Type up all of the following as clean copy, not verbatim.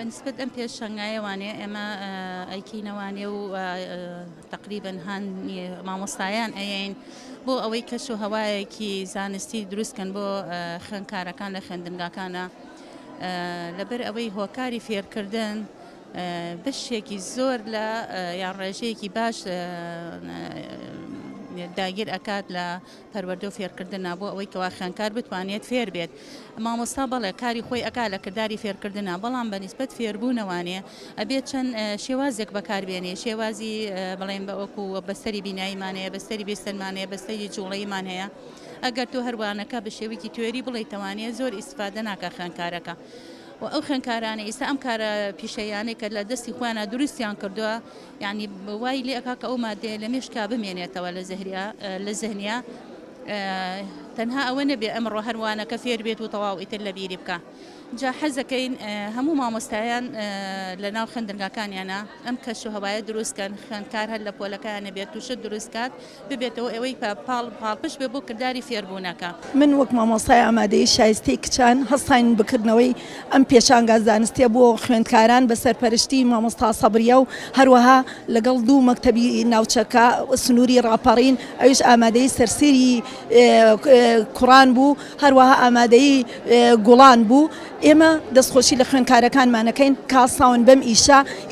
بنسبة ئەم پێشنگایەوانێ ئێمە ئەیکینەوانێ و تقریبا هەانی مامۆستایان ئەیین بۆ ئەوەی کەش و هەوایەکی زانستی دروستکەن بۆ خوێندکارەکان لە خوێندنگاکانە لەبەر ئەوەی هۆکاری فێرکردن بەشێکی زۆر لە یان ڕێژەیەکی باش داگیر ئەکات لە پەروەردە و فێرکردنە بۆ ئەوەی کەوا خوێندکار بتوانێت فێر بێت. مامۆستا بەڵێ کاری خۆی ئەکا لە کردداری فێرکردنە، بەڵام بەنسبەت فێربوونەوانێ ئەبێت چەند شێوازێک بەکاربێنێ، شێوازی بڵێن بە وەکو بەستەری بیناییمانەیە، بەستەری بیستنمانەیە، بەستەری جوڵەیمان هەیە. ئەگەر تۆ هەروانەکە بە شێوەیەکی توێری بڵێیتەوانێت زۆر ئیسفادە ناکە خوێندکارەکە. و ئەو خوێندکارانە ئێستا ئەم کارە پیشەیانەی کە لە دەستی خۆیانە دروستیان کردووە، یعنی وای لێ ئەکا کە ئەو مادەیە لە مێشکا بمێنێتەوە لە زەهنیا، تەنها ئەوە نەبێ ئەمڕۆ هەروانەکە فێر بێت و تەواو ئیتر لە بیری بکە. جا حەزەکەین هەموو مامۆستایان لە ناو خوێندنگاکانیانە ئەم کەش و هەوایە دروستکەن، خوێندکار هەر لە پۆلەکانە بێت تووشت دروستکات ببێتەوە ئەوەی پاڵپش بێ بۆ کردداری فێربوونەکە. من وەک مامۆستای ئامادەی شایستەی کچان هەستاین بکردنەوەی ئەم پێشانگا زانستیە بۆ خوێندکاران بە سەرپەرشتی مامۆستا سەبریە و هەروەها لەگەڵ دوو مەکتەبی ناوچەکە سنووری ڕاپەڕین، ئەویش ئامادەی سەرسێری کوڕان بوو، هەروەها ئامادەی گوڵان بوو. ئێمە دەستخۆشی لە خوێندکارەکانمانەکەین کاساون بەم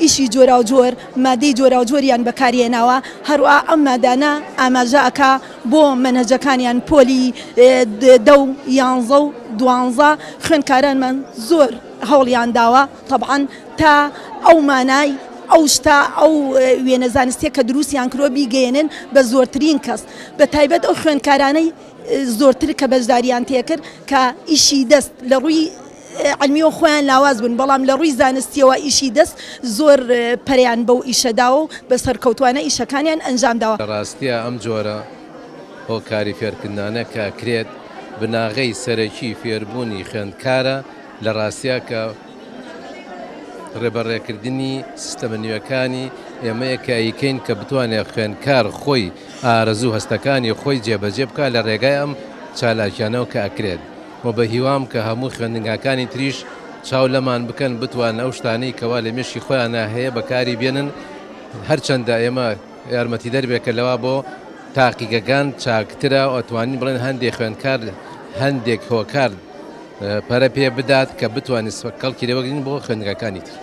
ئیشی جۆرا و جۆر مادەی جۆرا و جۆریان بەکارهێناوە، هەروە ئەم مادانە ئاماژەکە بۆ مەنهەجەکانیان پۆلی 10 و 11 و 12 خوێندکارانمان زۆر هەوڵیان داوە طبعاً تا ئەو مانای ئەو شتا ئەو وێنە زانستیە کە دروستیان کردووە بیگەێنن بە زۆرترین کەس، بە تایبەت ئەو خوێندکارانەی زۆرتر کە بەشداریان تێکرد کە ئیشی دەست لە ڕووی علمیەوە خۆیان لاواز بوون، بەڵام لە ڕووی زانستیەوە ئیشی دەست زۆر پەریان بەو ئیشەداوە و بە سەرکەوتوانە ئیشەکانیان ئەنجامداوە. ڕاستیە ئەم جۆرە هۆکاری فێرکردانە کە کرێت بناغەی سەرەکی فێربوونی خوێندکارە لە ڕاستیە کە ڕێبەڕێکردنی سیستەمە نوێەکانی ئێمەیە کایکەین کە بتوانێت خوێندکار خۆی ئارەزوو هەستەکانی خۆی جێبەجێ بکە لە ڕێگای ئەم چالاکیانەوە کە ئەکرێت. و بە هیوام کە هەموو خوێندنگاکانی تریش چاو لەمان بکەن بتوان ئەو شتانەی کەوا لە مێشکی خۆیانە هەیە بەکاری بێنن، هەرچەندە ئێمە یارمەتی دەربێکە لەوە بۆ تاقیگەکان چاکترە ئەتوانین بڵێن هەندێک خوێندکار هەندێک هۆکار پەرە پێ بدات کە بتوانێت کەڵکی لێوەگرین بۆ خوێندنگاکانی تر.